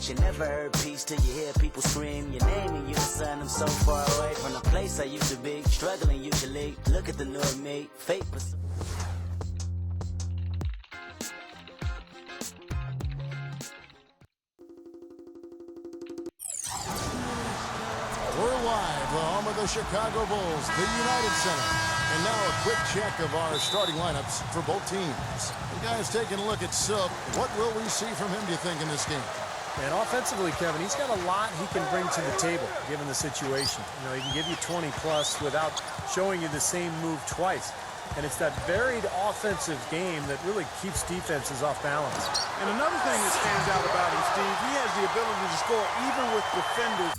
You never heard peace till you hear people scream your name in unison. I'm so far away from the place I used to be, struggling usually. Look at the new me, fake. We're live, the home of the Chicago Bulls, the United Center. And now a quick check of our starting lineups for both teams. The guys taking a look at Silk. What will we see from him, do you think, in this game? And offensively, Kevin, he's got a lot he can bring to the table, given the situation. You know, he can give you 20-plus without showing you the same move twice. And it's that varied offensive game that really keeps defenses off balance. And another thing that stands out about him, Steve, he has the ability to score even with defenders.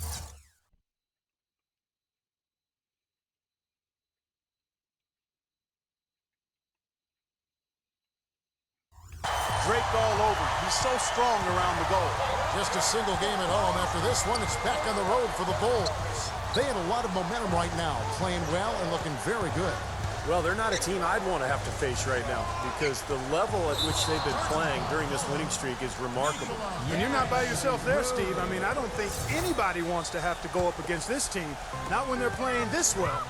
Draped all over. He's so strong around the goal. Just a single game at home. After this one, it's back on the road for the Bulls. They have a lot of momentum right now, playing well and looking very good. Well, they're not a team I'd want to have to face right now because the level at which they've been playing during this winning streak is remarkable. And you're not by yourself there, Steve. I mean, I don't think anybody wants to have to go up against this team, not when they're playing this well.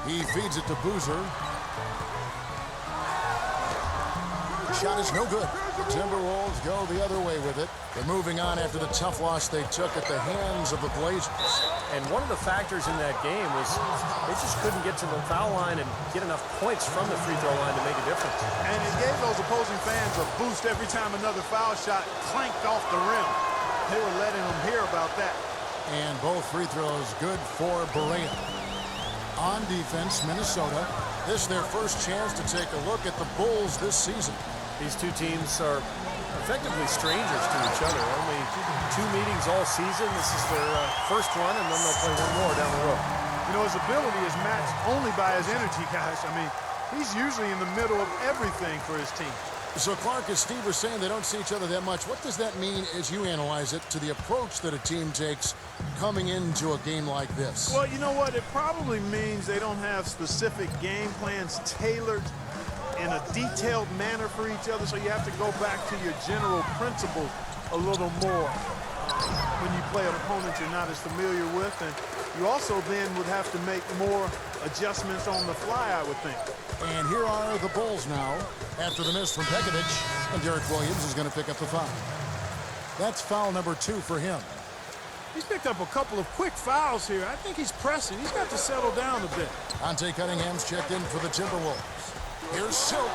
He feeds it to Boozer. Shot is no good. The Timberwolves go the other way with it. They're moving on after the tough loss they took at the hands of the Blazers. And one of the factors in that game was they just couldn't get to the foul line and get enough points from the free throw line to make a difference. And it gave those opposing fans a boost every time another foul shot clanked off the rim. They were letting them hear about that. And both free throws good for Berea. On defense, Minnesota. This is their first chance to take a look at the Bulls this season. These two teams are effectively strangers to each other. Only 2 meetings all season. This is their first one, and then they'll play one more down the road. You know, his ability is matched only by his energy, guys. I mean, he's usually in the middle of everything for his team. So, Clark, as Steve was saying, they don't see each other that much. What does that mean, as you analyze it, to the approach that a team takes coming into a game like this? Well, you know what? It probably means they don't have specific game plans tailored in a detailed manner for each other, so you have to go back to your general principles a little more when you play an opponent you're not as familiar with. And you also then would have to make more adjustments on the fly, I would think. And here are the Bulls now after the miss from Pekovic, and Derek Williams is going to pick up the foul. That's foul number 2 for him. He's picked up a couple of quick fouls here. I think he's pressing. He's got to settle down a bit. Ante Cunningham's checked in for the Timberwolves. Here's Silk,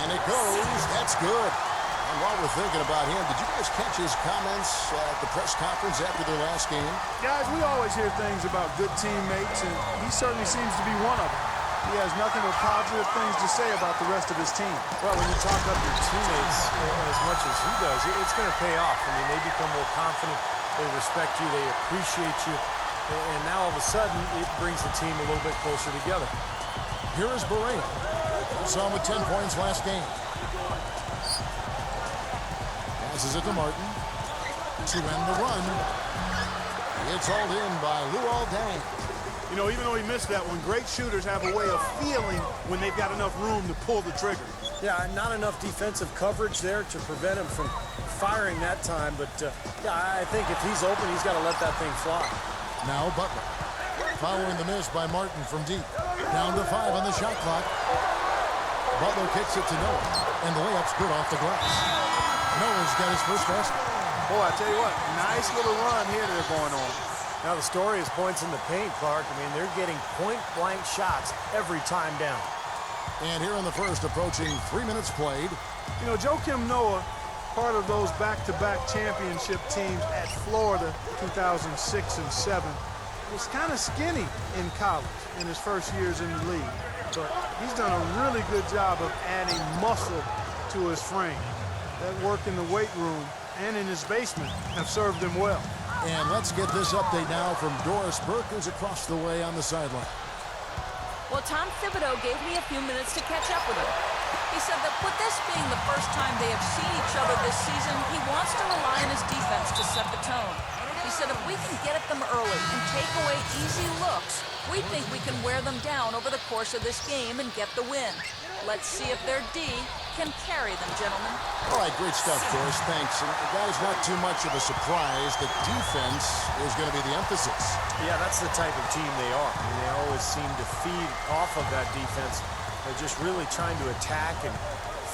and it goes. That's good. And while we're thinking about him, did you guys catch his comments at the press conference after their last game? Guys, we always hear things about good teammates, and he certainly seems to be one of them. He has nothing but positive things to say about the rest of his team. Well, when you talk up your teammates as much as he does, it's going to pay off. I mean, they become more confident. They respect you. They appreciate you. And now all of a sudden, it brings the team a little bit closer together. Here is Berea. Saw him with 10 points last game. Passes it to Martin to end the run. It's hauled in by Luol Deng. You know, even though he missed that one, great shooters have a way of feeling when they've got enough room to pull the trigger. Yeah, not enough defensive coverage there to prevent him from firing that time. But, yeah, I think if he's open, he's got to let that thing fly. Now Butler. Following the miss by Martin from deep. Down to 5 on the shot clock. Butler kicks it to Noah, and the layup's good off the glass. Noah's got his first basket. Boy, I tell you what, nice little run here they're going on. Now the story is points in the paint, Clark. I mean, they're getting point-blank shots every time down. And here in the first, approaching 3 minutes played. You know, Joakim Noah, part of those back-to-back championship teams at Florida, 2006 and 7, was kind of skinny in college in his first years in the league. But he's done a really good job of adding muscle to his frame. That work in the weight room and in his basement have served him well. And let's get this update now from Doris Burke, who's across the way on the sideline. Well, Tom Thibodeau gave me a few minutes to catch up with him. He said that with this being the first time they have seen each other this season, he wants to rely on his defense to set the tone. He said if we can get at them early and take away easy looks, we think we can wear them down over the course of this game and get the win. Let's see if their D can carry them, gentlemen. All right, great stuff, Doris. Thanks. And that is not too much of a surprise that defense is going to be the emphasis. Yeah, that's the type of team they are. I mean, they always seem to feed off of that defense. They're just really trying to attack and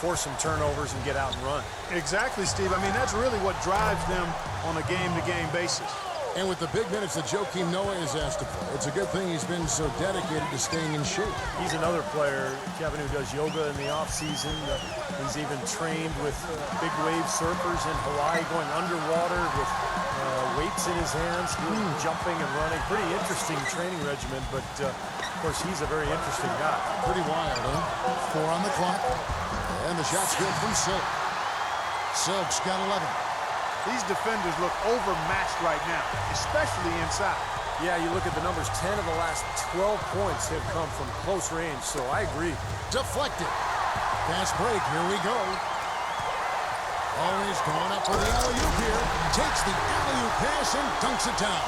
force some turnovers and get out and run. Exactly, Steve. I mean, that's really what drives them on a game-to-game basis. And with the big minutes that Joakim Noah is asked to play, it's a good thing he's been so dedicated to staying in shape. He's another player, Kevin, who does yoga in the off-season. He's even trained with big wave surfers in Hawaii, going underwater with weights in his hands, doing jumping and running. Pretty interesting training regimen, but of course, he's a very interesting guy. Pretty wild, huh? 4 on the clock. And the shot's good from Silk. Silk's got 11. These defenders look overmatched right now, especially inside. Yeah, you look at the numbers, 10 of the last 12 points have come from close range, so I agree. Deflected. Fast break, here we go. Always going up for the alley-oop here. Takes the alley-oop pass and dunks it down.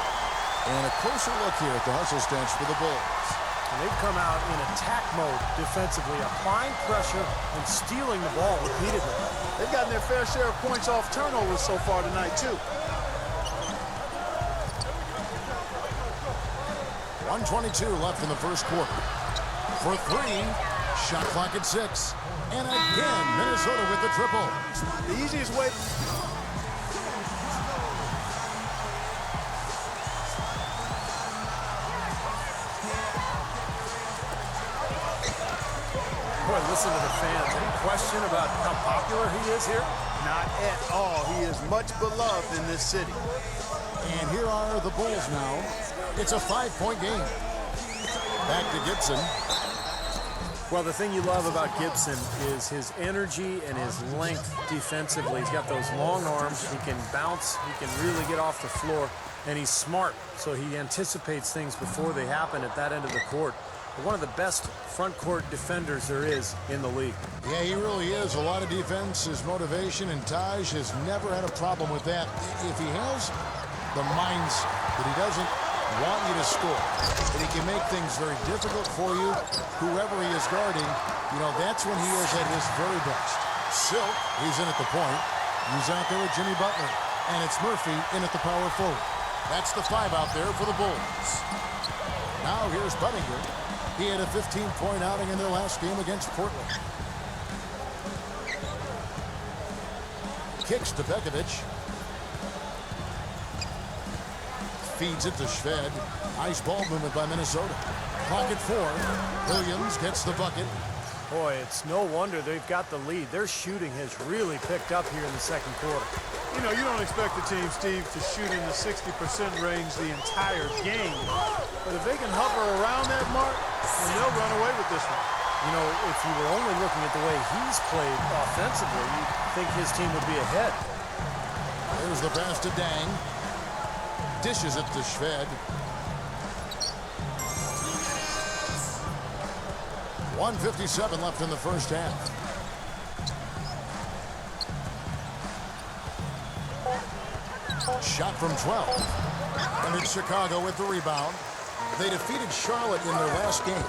And a closer look here at the hustle stance for the Bulls. And they've come out in attack mode defensively, applying pressure and stealing the ball repeatedly. They've gotten their fair share of points off turnovers so far tonight, too. 1:22 left in the first quarter. For 3, shot clock at 6. And again, Minnesota with the triple. The easiest way... Boy, listen to the fans. Any question about how popular he is here? Not at all. He is much beloved in this city. And here are the Bulls now. It's a 5-point game. Back to Gibson. Well, the thing you love about Gibson is his energy and his length defensively. He's got those long arms. He can bounce. He can really get off the floor. And he's smart, so he anticipates things before they happen at that end of the court. One of the best front court defenders there is in the league. Yeah, he really is. A lot of defense, his motivation, and Taj has never had a problem with that. If he has the minds that he doesn't want you to score, that he can make things very difficult for you, whoever he is guarding, you know, that's when he is at his very best. Silk, he's in at the point. He's out there with Jimmy Butler. And it's Murphy in at the power forward. That's the 5 out there for the Bulls. Now here's Buttinger. He had a 15-point outing in their last game against Portland. Kicks to Bekovic. Feeds it to Shved. Nice ball movement by Minnesota. Clock at 4. Williams gets the bucket. Boy, it's no wonder they've got the lead. Their shooting has really picked up here in the second quarter. You know, you don't expect the team, Steve, to shoot in the 60% range the entire game. But if they can hover around that mark, then they'll run away with this one. You know, if you were only looking at the way he's played offensively, you'd think his team would be ahead. There's the pass to Dang. Dishes it to Shved. 1:57 left in the first half. Shot from 12. And it's Chicago with the rebound. They defeated Charlotte in their last game.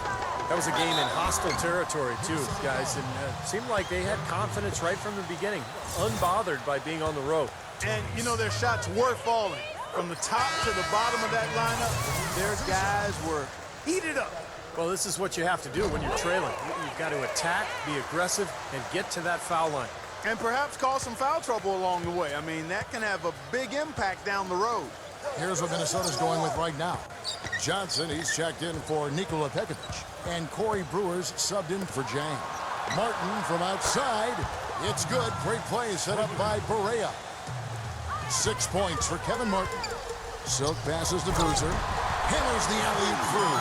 That was a game in hostile territory, too, guys. And it seemed like they had confidence right from the beginning, unbothered by being on the road. And, you know, their shots were falling. From the top to the bottom of that lineup, their guys were heated up. Well, this is what you have to do when you're trailing. You've got to attack, be aggressive, and get to that foul line. And perhaps cause some foul trouble along the way. I mean, that can have a big impact down the road. Here's what Minnesota's going with right now. Johnson, he's checked in for Nikola Pekovic. And Corey Brewer's subbed in for Jang. Martin from outside. It's good. Great play set up by Barea. 6 points for Kevin Martin. Silk passes to Boozer. Hammers the alley-oop through.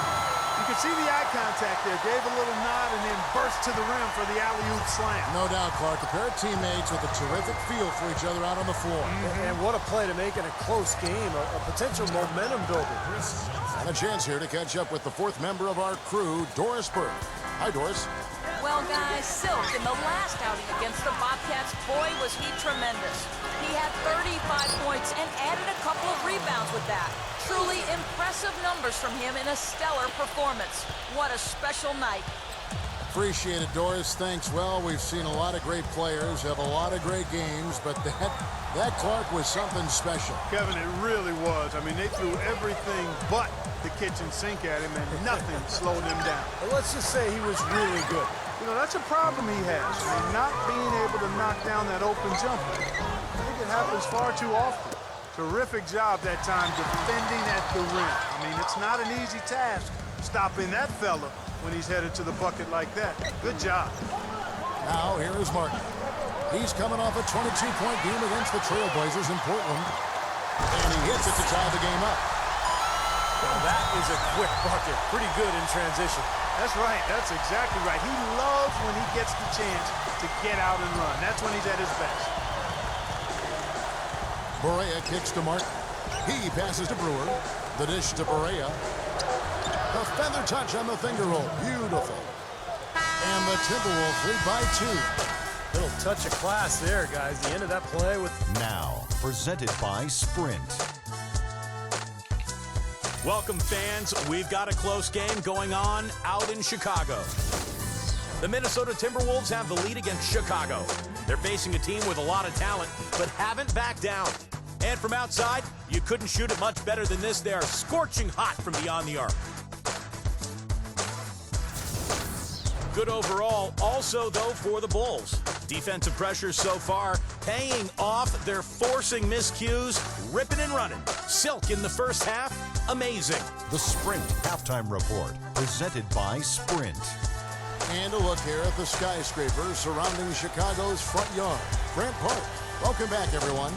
You can see the eye contact there. Gave a little nod and then burst to the rim for the alley-oop slam. No doubt, Clark. A pair of teammates with a terrific feel for each other out on the floor. And what a play to make in a close game, a potential momentum builder. And a chance here to catch up with the 4th member of our crew, Doris Burke. Hi, Doris. Well, guys, Silk in the last outing against the Bobcats, boy, was he tremendous. He had 35 points and added a couple of rebounds with that. Truly impressive numbers from him in a stellar performance. What a special night. Appreciate it, Doris. Thanks. Well, we've seen a lot of great players have a lot of great games, but that Clark was something special. Kevin, it really was. I mean, they threw everything but the kitchen sink at him, and nothing slowed him down. Well, let's just say he was really good. You know, that's a problem he has. I mean, not being able to knock down that open jumper. I think it happens far too often. Terrific job that time defending at the rim. I mean, it's not an easy task stopping that fella when he's headed to the bucket like that. Good job. Now, here is Martin. He's coming off a 22-point game against the Trailblazers in Portland. And he hits it to tie the game up. Well, that is a quick bucket. Pretty good in transition. That's right. That's exactly right. He loves when he gets the chance to get out and run. That's when he's at his best. Barea kicks to Martin. He passes to Brewer. The dish to Barea. The feather touch on the finger roll. Beautiful. And the Timberwolves lead by 2. Little touch of class there, guys. The end of that play with... Now, presented by Sprint. Welcome, fans. We've got a close game going on out in Chicago. The Minnesota Timberwolves have the lead against Chicago. They're facing a team with a lot of talent, but haven't backed down. And from outside, you couldn't shoot it much better than this. They are scorching hot from beyond the arc. Good overall, also, though, for the Bulls. Defensive pressure so far paying off. They're forcing miscues, ripping and running. Silk in the first half, amazing. The Sprint Halftime Report, presented by Sprint. And a look here at the skyscraper surrounding Chicago's front yard, Grant Park. Welcome back, everyone.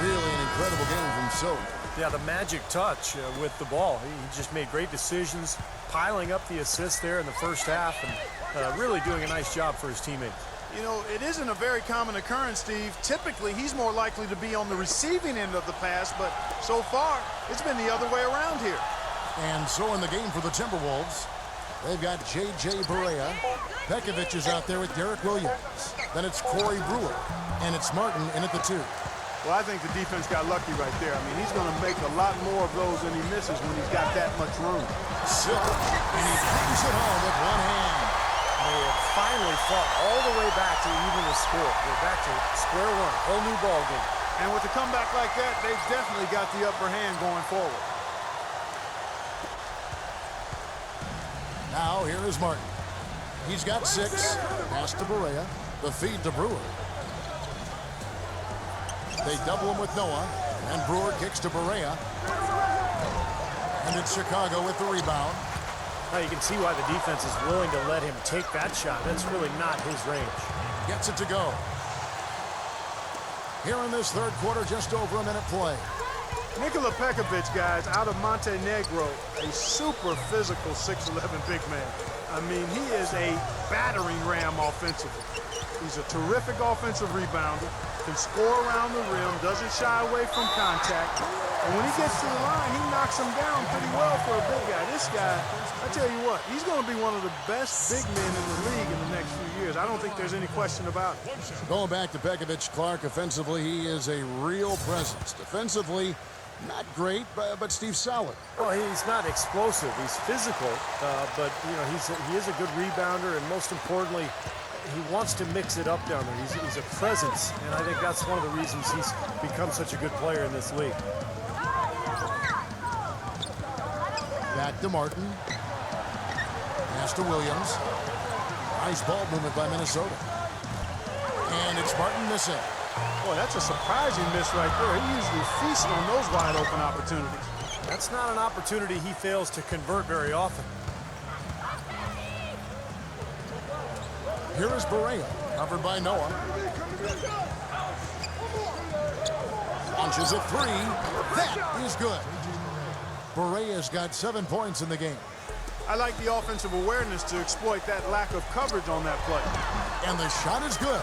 Really an incredible game from Silk. Yeah, the magic touch with the ball. He just made great decisions, piling up the assists there in the first half, and really doing a nice job for his teammates. You know, it isn't a very common occurrence, Steve. Typically, he's more likely to be on the receiving end of the pass, but so far, it's been the other way around here. And so in the game for the Timberwolves, they've got J.J. Barea. Pekovic is out there with Derek Williams. Then it's Corey Brewer. And it's Martin in at the 2. Well, I think the defense got lucky right there. I mean, he's going to make a lot more of those than he misses when he's got that much room. Silk, and he brings it home with one hand. They have finally fought all the way back to even the score. They're back to square one, whole new ball game. And with a comeback like that, they've definitely got the upper hand going forward. Now here is Martin. He's got 6. Pass to Barea. The feed to Brewer. They double him with Noah. And Brewer kicks to Barea. And it's Chicago with the rebound. Now you can see why the defense is willing to let him take that shot. That's really not his range. Gets it to go. Here in this third quarter, just over a minute play. Nikola Pekovic, guys, out of Montenegro, a super physical 6'11" big man. I mean, he is a battering ram offensively. He's a terrific offensive rebounder, can score around the rim, doesn't shy away from contact. And when he gets to the line, he knocks him down pretty well for a big guy. This guy, I tell you what, he's going to be one of the best big men in the league in the next few years. I don't think there's any question about it. Going back to Pekovic, Clark, offensively, he is a real presence. Defensively, not great, but Steve, solid. Well, he's not explosive. He's physical, but you know he is a good rebounder, and most importantly, he wants to mix it up down there. He's a presence, and I think that's one of the reasons he's become such a good player in this league. Back to Martin. Pass to Williams. Nice ball movement by Minnesota. And it's Martin missing. Boy, that's a surprising miss right there. He usually feasts on those wide open opportunities. That's not an opportunity he fails to convert very often. Here is Barea, covered by Noah. Launches a 3. That is good. Barea's got 7 points in the game. I like the offensive awareness to exploit that lack of coverage on that play. And the shot is good.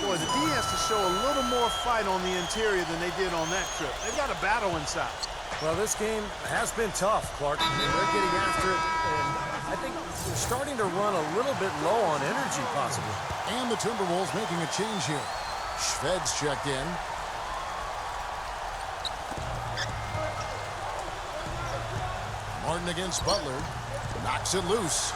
Boy, the D has to show a little more fight on the interior than they did on that trip. They've got a battle inside. Well, this game has been tough, Clark. They're getting after it, and I think they're starting to run a little bit low on energy, possibly. And the Timberwolves making a change here. Schved's checked in. Martin against Butler. Knocks it loose.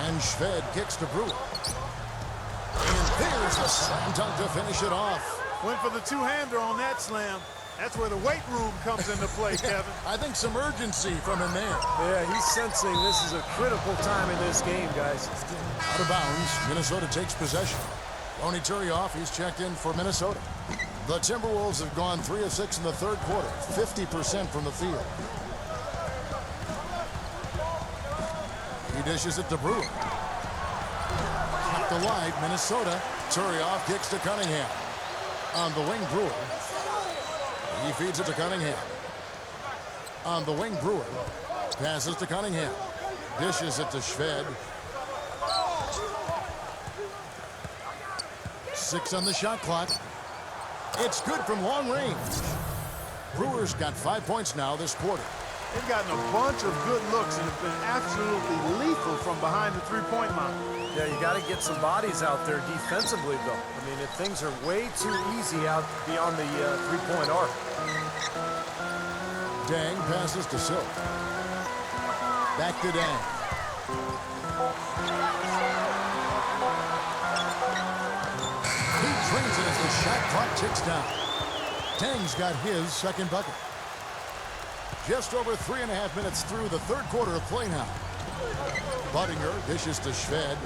And Shved kicks to Brewer. And there's the slam dunk to finish it off. Went for the two-hander on that slam. That's where the weight room comes into play, Kevin. I think some urgency from him there. Yeah, he's sensing this is a critical time in this game, guys. Out of bounds, Minnesota takes possession. Ronny Turioff, he's checked in for Minnesota. The Timberwolves have gone 3 of 6 in the third quarter, 50% from the field. He dishes it to Brewer. Kept alive, Minnesota. Turioff kicks to Cunningham. On the wing, Brewer. He feeds it to Cunningham. On the wing, Brewer. Passes to Cunningham. Dishes it to Shved. 6 on the shot clock. It's good from long range. Brewer's got 5 points now this quarter. They've gotten a bunch of good looks and have been absolutely lethal from behind the three-point line. Yeah, you got to get some bodies out there defensively, though. I mean, if things are way too easy out beyond the three-point arc. Dang passes to Silk. Back to Dang. He trains it as the shot clock ticks down. Dang's got his second bucket. Just over 3.5 minutes through the third quarter of play now. Buttinger dishes to Shved.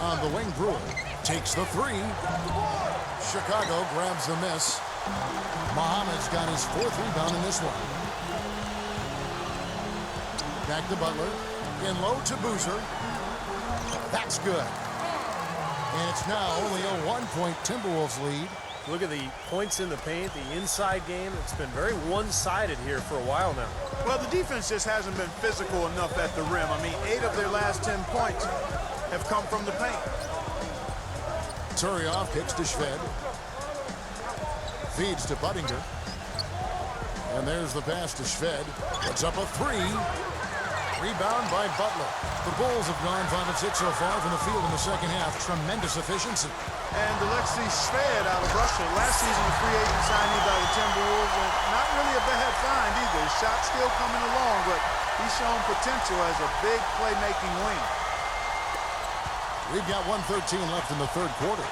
On the wing, Brewer takes the three. Chicago grabs the miss. Muhammad's got his 4th rebound in this one. Back to Butler. In low to Boozer. That's good. And it's now only a 1-point Timberwolves lead. Look at the points in the paint, the inside game. It's been very one-sided here for a while now. Well, the defense just hasn't been physical enough at the rim. I mean, 8 of their last 10 points have come from the paint. Turioff kicks to Shved. Feeds to Buttinger. And there's the pass to Shved. Puts up a 3. Rebound by Butler. The Bulls have gone 5 of 6 so far from the field in the second half. Tremendous efficiency. And Alexei Shved out of Russia. Last season, a free agent signee by the Timberwolves. And not really a bad find either. His shot's still coming along, but he's shown potential as a big playmaking wing. We've got 1:13 left in the third quarter.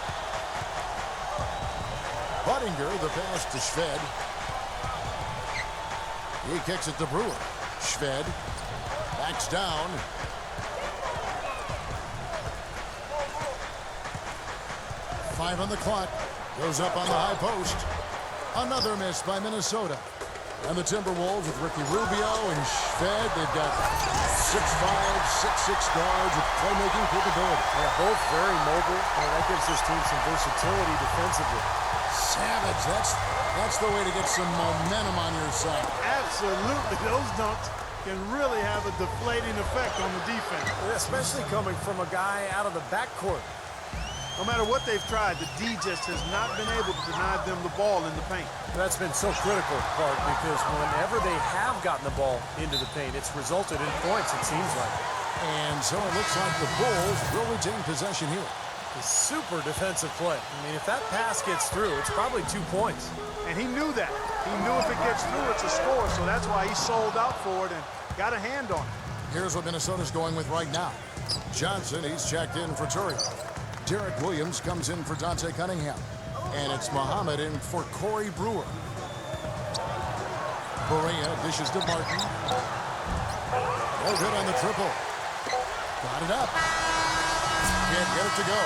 Buttinger, the pass to Shved. He kicks it to Brewer. Shved backs down. Five on the clock. Goes up on the high post. Another miss by Minnesota. And the Timberwolves with Ricky Rubio and Shved, they've got 6'5", 6'6" guards with playmaking capability. Yeah, both very mobile. That gives this team some versatility defensively. Savage, that's the way to get some momentum on your side. Absolutely. Those dunks can really have a deflating effect on the defense. Especially coming from a guy out of the backcourt. No matter what they've tried, the D just has not been able to deny them the ball in the paint. That's been so critical, Clark, because whenever they have gotten the ball into the paint, it's resulted in points, it seems like. And so it looks like the Bulls will retain possession here. A super defensive play. I mean, if that pass gets through, it's probably 2 points. And he knew that. He knew if it gets through, it's a score, so that's why he sold out for it and got a hand on it. Here's what Minnesota's going with right now. Johnson, he's checked in for Turrion. Derek Williams comes in for Dante Cunningham. And it's Muhammad in for Corey Brewer. Berea dishes to Martin. No good on the triple. Got it up. Can't get it to go.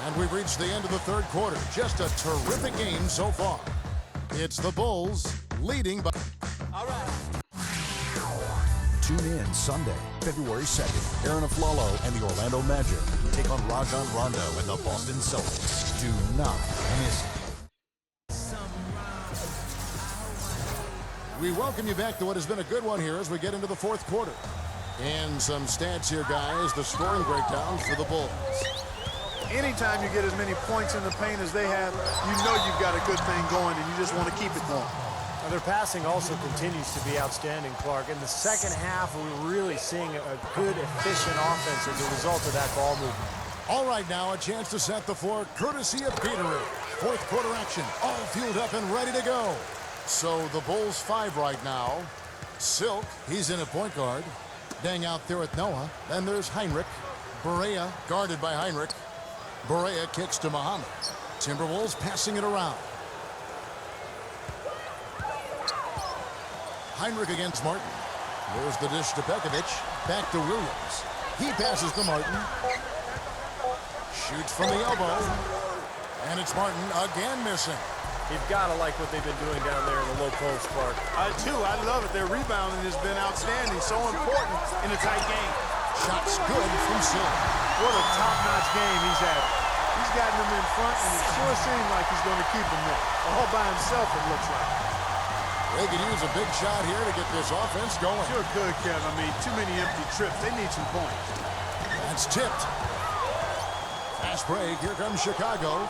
And we've reached the end of the third quarter. Just a terrific game so far. It's the Bulls leading by... All right. Tune in Sunday, February 2nd. Aaron Aflalo and the Orlando Magic take on Rajon Rondo and the Boston Celtics. Do not miss it. We welcome you back to what has been a good one here as we get into the fourth quarter. And some stats here, guys. The scoring breakdown for the Bulls. Anytime you get as many points in the paint as they have, you know you've got a good thing going and you just want to keep it going. Now, their passing also continues to be outstanding, Clark. In the second half, we're really seeing a good, efficient offense as a result of that ball movement. All right, now a chance to set the floor courtesy of Gatorade. Fourth quarter action, all fueled up and ready to go. So the Bulls 5 right now. Silk, he's in at point guard. Dang out there with Noah. Then there's Heinrich. Berea guarded by Heinrich. Berea kicks to Muhammad. Timberwolves passing it around. Heinrich against Martin. There's the dish to Pekovic. Back to Williams. He passes to Martin. Shoots from the elbow. And it's Martin again missing. You've got to like what they've been doing down there in the low post, Clark. I do. I love it. Their rebounding has been outstanding. So important in a tight game. Shots good from Silk. What a top-notch game he's had. He's gotten them in front, and it sure seems like he's going to keep them there. All by himself, it looks like. They could use a big shot here to get this offense going. Sure could, Kev. I mean, too many empty trips. They need some points. That's tipped. Fast break. Here comes Chicago.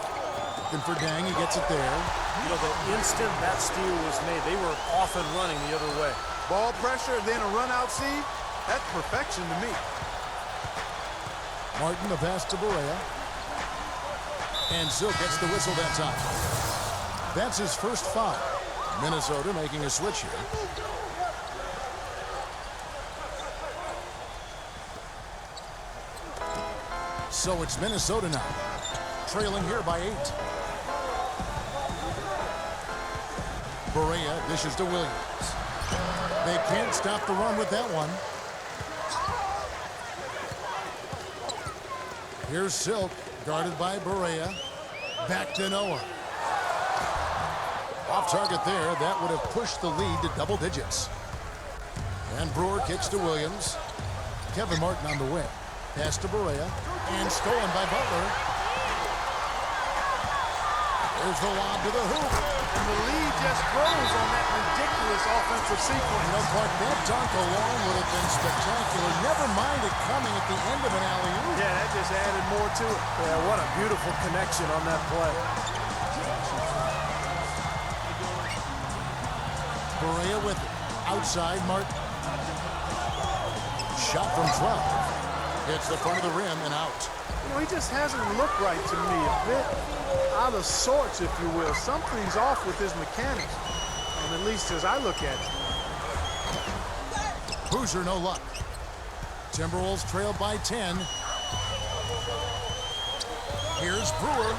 Looking for Dang. He gets it there. You know, the instant that steal was made, they were off and running the other way. Ball pressure, then a run-out seed. That's perfection to me. Martin, the pass to Berea. And Silk gets the whistle that time. That's his first foul. Minnesota making a switch here. So it's Minnesota now. Trailing here by 8. Berea dishes to Williams. They can't stop the run with that one. Here's Silk, guarded by Berea. Back to Noah. Off target there. That would have pushed the lead to double digits. And Brewer kicks to Williams. Kevin Martin on the way. Pass to Berea. And stolen by Butler. There's the lob to the hoop. And the lead just grows on that ridiculous offensive sequence. You know, Clark, that dunk alone would have been spectacular. Never mind it coming at the end of an alley-oop. Yeah, that just added more to it. Yeah, what a beautiful connection on that play. Berea with it. Outside, Martin. Shot from 12. Hits the front of the rim and out. You know, he just hasn't looked right to me. A bit out of sorts, if you will. Something's off with his mechanics. And at least as I look at it. Boozer, no luck. Timberwolves trail by 10. Here's Brewer.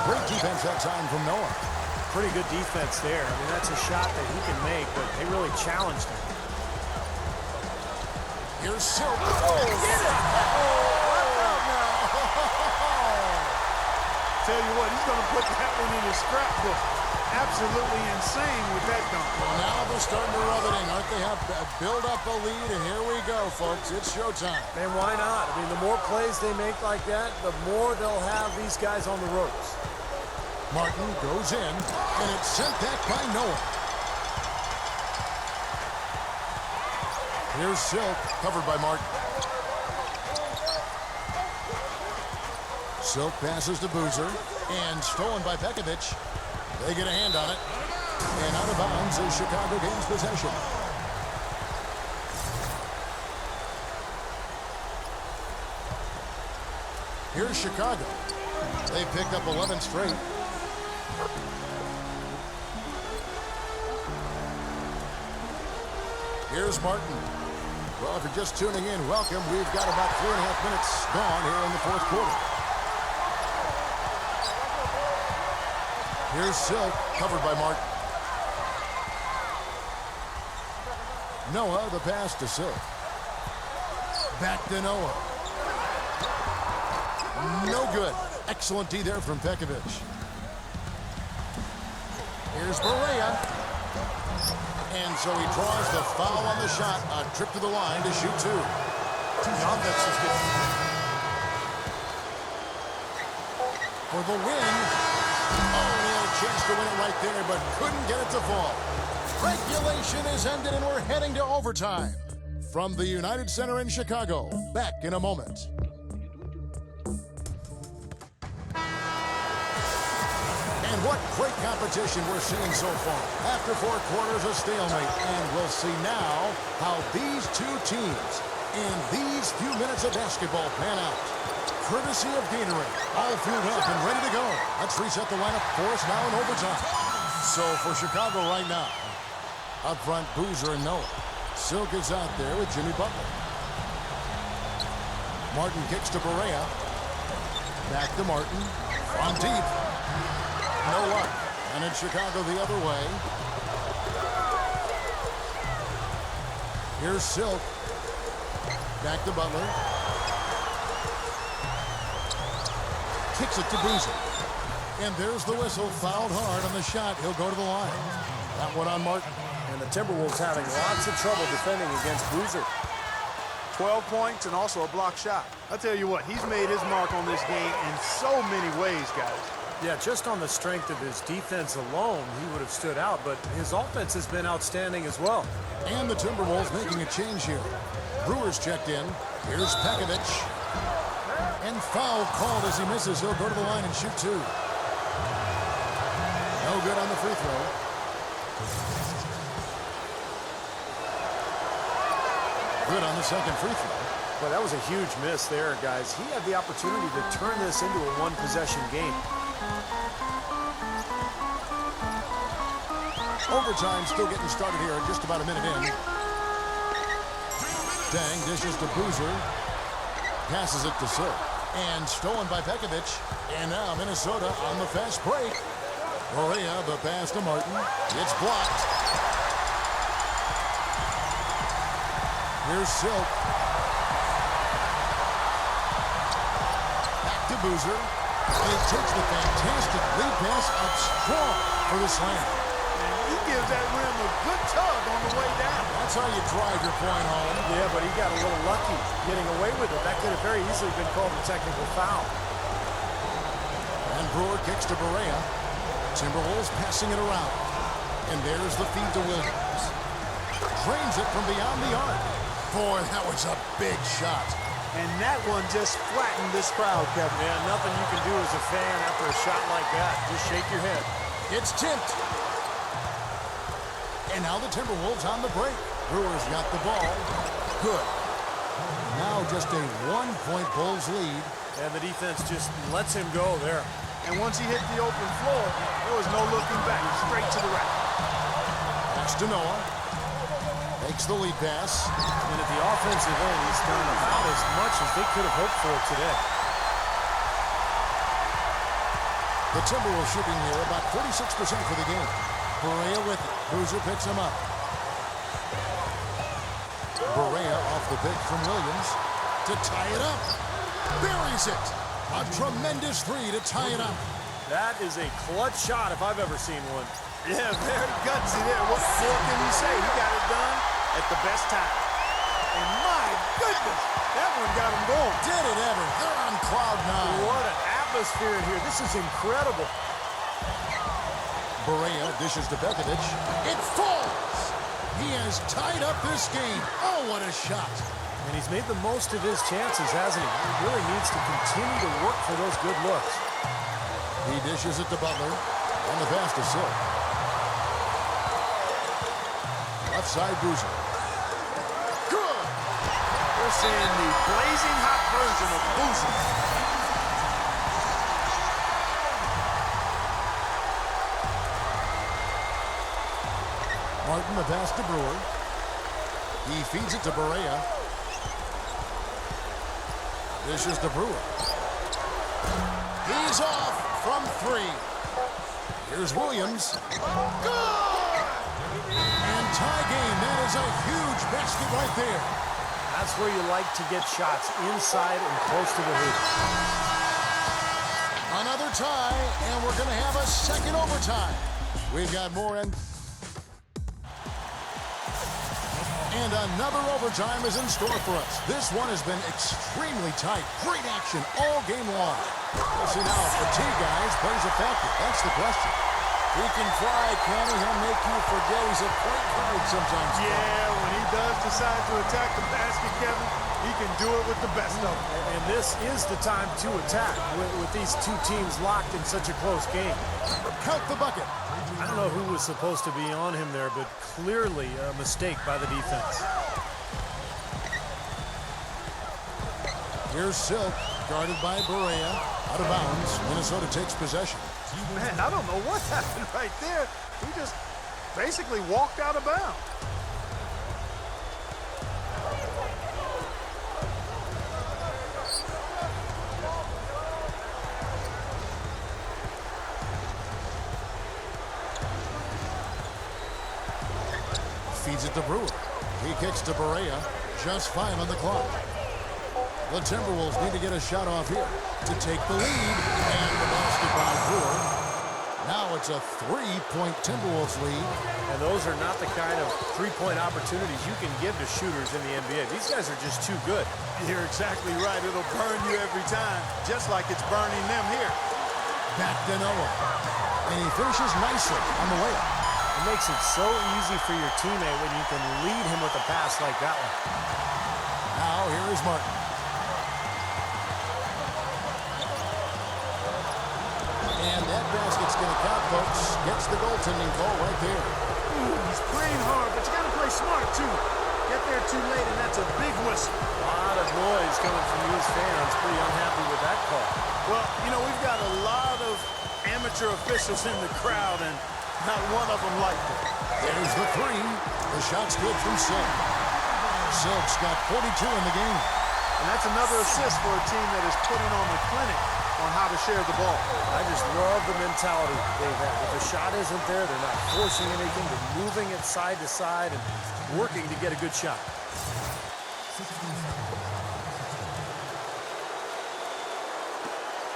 Great defense that time from Noah. Pretty good defense there. I mean, that's a shot that he can make, but they really challenged him. Here's Silk. Oh, get it! Tell you what, he's going to put that one in his scrapbook. Absolutely insane with that dunk. Well, now they're starting to rub it in, aren't they? Have build up a lead, and here we go, folks. It's showtime. Man, why not? I mean, the more plays they make like that, the more they'll have these guys on the ropes. Martin goes in, and it's sent back by Noah. Here's Silk, covered by Martin. Silk passes to Boozer, and stolen by Pekovic. They get a hand on it, and out of bounds as Chicago gains possession. Here's Chicago. They picked up 11 straight. Here's Martin. Well, if you're just tuning in, welcome. We've got about 3.5 minutes gone here in the fourth quarter. Here's Silk, covered by Martin. Noah, the pass to Silk. Back to Noah. No good. Excellent D there from Pekovic. Here's Berea. And so he draws the foul on the shot. A trip to the line to shoot 2. The offense is good. For the win. Oh, he had a chance to win it right there, but couldn't get it to fall. Regulation is ended, and we're heading to overtime. From the United Center in Chicago. Back in a moment. And what great competition we're seeing so far. After 4 quarters, a stalemate. And we'll see now how these two teams in these few minutes of basketball pan out. Courtesy of Gatorade. All fueled up and ready to go. Let's reset the lineup for us now in overtime. So for Chicago right now, up front, Boozer and Noah. Silk is out there with Jimmy Butler. Martin kicks to Barea. Back to Martin. From deep. No luck. And it's Chicago the other way. Here's Silk. Back to Butler. Kicks it to Boozer. And there's the whistle. Fouled hard on the shot. He'll go to the line. That one on Martin. And the Timberwolves having lots of trouble defending against Boozer. 12 points and also a block shot. I'll tell you what, he's made his mark on this game in so many ways, guys. Yeah, just on the strength of his defense alone, he would have stood out, but his offense has been outstanding as well. And the Timberwolves making a change here. Brewer's checked in. Here's Pekovic. And foul called as he misses. He'll go to the line and shoot two. No good on the free throw. Good on the second free throw. Well, that was a huge miss there, guys. He had the opportunity to turn this into a one-possession game. Overtime still getting started here, just about a minute in. Dang dishes to Boozer. Passes it to Silk. And stolen by Pekovic. And now Minnesota on the fast break. Barea, the pass to Martin. It's blocked. Here's Silk. Back to Boozer. And he takes the fantastic lead pass up strong for the slam. And he gives that rim a good tug on the way down. That's how you drive your point home. Yeah, but he got a little lucky getting away with it. That could have very easily been called a technical foul. And Brewer kicks to Barea. Timberwolves passing it around. And there's the feed to Williams. Drains it from beyond the arc. Boy, that was a big shot. And that one just flattened this crowd, Kevin. Yeah, nothing you can do as a fan after a shot like that. Just shake your head. It's tipped. And now the Timberwolves on the break. Brewers got the ball. Good. Now just a 1-point Bulls lead. And the defense just lets him go there. And once he hit the open floor, there was no looking back. Straight to the rack. Pass to Noah. Makes the lead pass. And at the offensive end, he's done about as much as they could have hoped for today. The Timberwolves shooting here about 46% for the game. Barea with it. Boozer picks him up. Barea off the pick from Williams to tie it up. Buries it. A tremendous three to tie it up. That is a clutch shot if I've ever seen one. Yeah, very gutsy there. What more can you say? He got it done at the best time. And my goodness, that one got him going. Did it ever? They're on cloud nine. What an atmosphere in here. This is incredible. Barea dishes to Pekovic. It falls. He has tied up this game. Oh, what a shot. And he's made the most of his chances, hasn't he? He really needs to continue to work for those good looks. He dishes it to Butler. On the pass to Silk. Left side Boozer. Good. We're seeing the blazing hot version of Boozer. Martin the pass to Brewer. He feeds it to Barea. Dishes to Brewer. He's off from three. Here's Williams. Good! And tie game. That is a huge basket right there. That's where you like to get shots inside and close to the hoop. Another tie, and we're going to have a second overtime. We've got more in. And another overtime is in store for us. This one has been extremely tight. Great action all game long. We'll see now if fatigue, guys, plays a factor. That's the question. He can fly, can he? He'll make you forget he's a point guard sometimes. Yeah, when he does decide to attack the basket, Kevin, he can do it with the best of them. And this is the time to attack with these two teams locked in such a close game. Count the bucket. I don't know who was supposed to be on him there, but clearly a mistake by the defense. Here's Silk, guarded by Barea. Out of bounds. Minnesota takes possession. Man, I don't know what happened right there. He just basically walked out of bounds. Feeds it to Brewer. He kicks to Barea. Just 5 on the clock. The Timberwolves need to get a shot off here to take the lead. And the basket by Brewer. Now it's a 3-point Timberwolves lead. And those are not the kind of three-point opportunities you can give to shooters in the NBA. These guys are just too good. You're exactly right. It'll burn you every time, just like it's burning them here. Back to Noah. And he finishes nicely on the layup. It makes it so easy for your teammate when you can lead him with a pass like that one. Now here is Martin. And that basket's going to count, folks. Gets the goaltending call right there. Ooh, he's playing hard, but you got to play smart, too. Get there too late, and that's a big whistle. A lot of noise coming from you as fans. Pretty unhappy with that call. Well, you know, we've got a lot of amateur officials in the crowd, and not one of them liked it. There's the 3. The shot's good from Silk. Silk's got 42 in the game. And that's another assist for a team that is putting on the clinic on how to share the ball. I just love the mentality they've had. If the shot isn't there, they're not forcing anything. They're moving it side to side and working to get a good shot.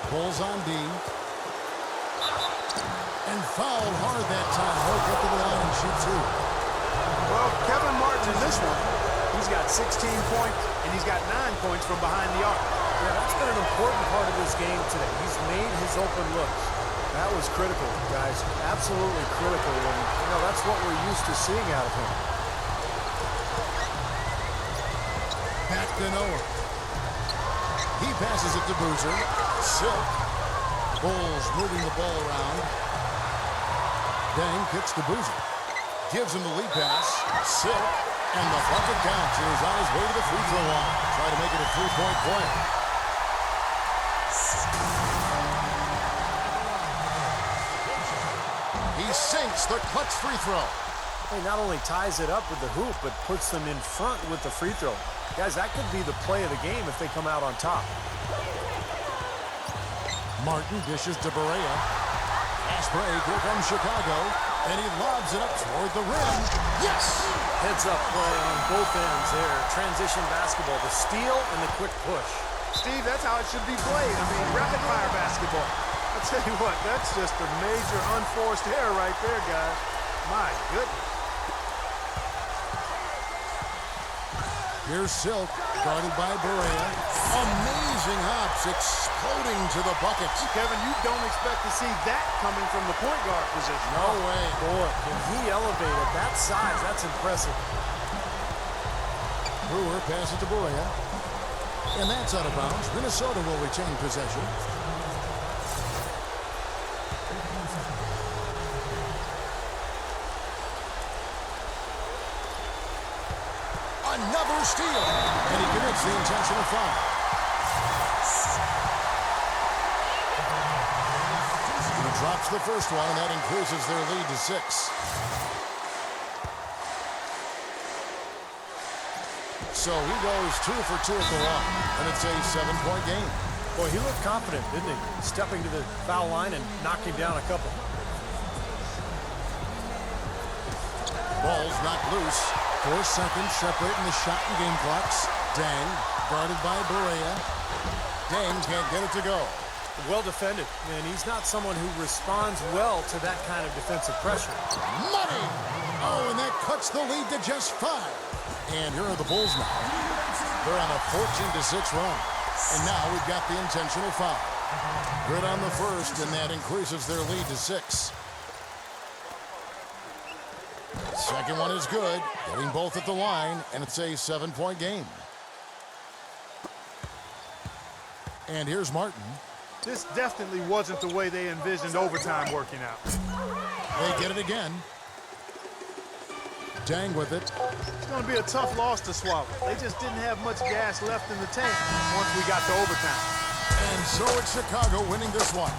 Bulls on D. And fouled hard that time. He'll get to the line and shoot 2. Well, Kevin Martin in this one, he's got 16 points, and he's got 9 points from behind the arc. Yeah, that's been an important part of this game today. He's made his open looks. That was critical, guys. Absolutely critical. And, you know, that's what we're used to seeing out of him. Back to Noah. He passes it to Boozer. Silk. Bulls moving the ball around. Dang kicks to Boozer. Gives him the lead pass. Silk. And the bucket counts. And he's on his way to the free throw line. Try to make it a 3-point play. He sinks the clutch free throw. He not only ties it up with the hoop, but puts them in front with the free throw. Guys, that could be the play of the game if they come out on top. Martin dishes to Barea. Pass break. Here comes Chichago. And he lobs it up toward the rim. Yes! Heads up play on both ends there. Transition basketball, the steal and the quick push. Steve, that's how it should be played. I mean, rapid-fire basketball. I'll tell you what, that's just a major unforced error right there, guys. My goodness. Here's Silk, guarded by Barea. Amazing hops, exploding to the buckets. Kevin, you don't expect to see that coming from the point guard position. No way. Boy, can he elevate at that size? That's impressive. Brewer passes to Barea. And that's out of bounds. Minnesota will retain possession. Another steal. And he commits the intentional foul. He drops the first one, and that increases their lead to 6. So he goes 2 for 2 at the line, and it's a 7-point game. Boy, he looked confident, didn't he? Stepping to the foul line and knocking down a couple. Ball's knocked loose. 4 seconds separating the shot and game clocks. Dang, guarded by Barea. Dang can't get it to go. Well defended, and he's not someone who responds well to that kind of defensive pressure. Money! Oh, and that cuts the lead to just 5. And here are the Bulls now. They're on a 14-6 run. And now we've got the intentional foul. Good on the first, and that increases their lead to 6. Second one is good. Getting both at the line, and it's a 7-point game. And here's Martin. This definitely wasn't the way they envisioned overtime working out. They get it again. Dang with it. It's going to be a tough loss to swallow. They just didn't have much gas left in the tank once we got to overtime. And so it's Chicago winning this one.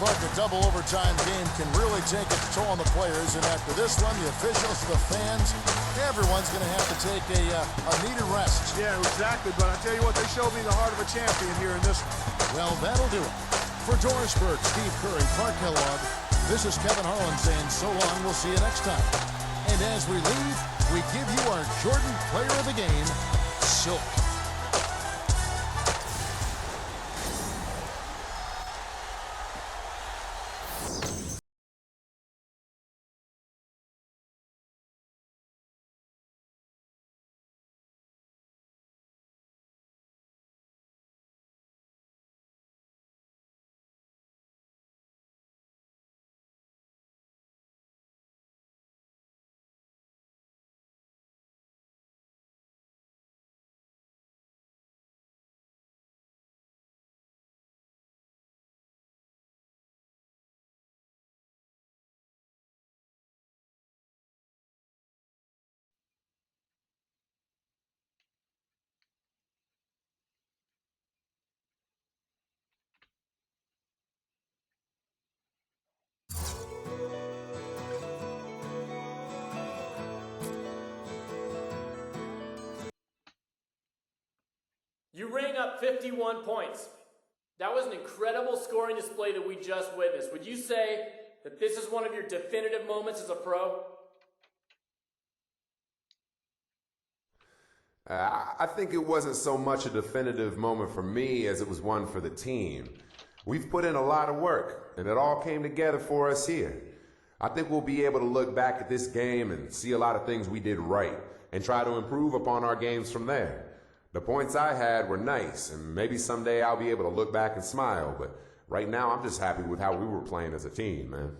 Clark, a double overtime game can really take its toll on the players, and after this one, the officials, the fans, everyone's going to have to take a needed rest. Yeah, exactly, but I tell you what, they showed me the heart of a champion here in this one. Well, that'll do it. For Doris Burke, Steve Curry, Clark Kellogg, this is Kevin Harlan saying so long. We'll see you next time. And as we leave, we give you our Jordan Player of the Game, Silk. You rang up 51 points. That was an incredible scoring display that we just witnessed. Would you say that this is one of your definitive moments as a pro? I think it wasn't so much a definitive moment for me as it was one for the team. We've put in a lot of work, and it all came together for us here. I think we'll be able to look back at this game and see a lot of things we did right and try to improve upon our games from there. The points I had were nice, and maybe someday I'll be able to look back and smile, but right now I'm just happy with how we were playing as a team, man.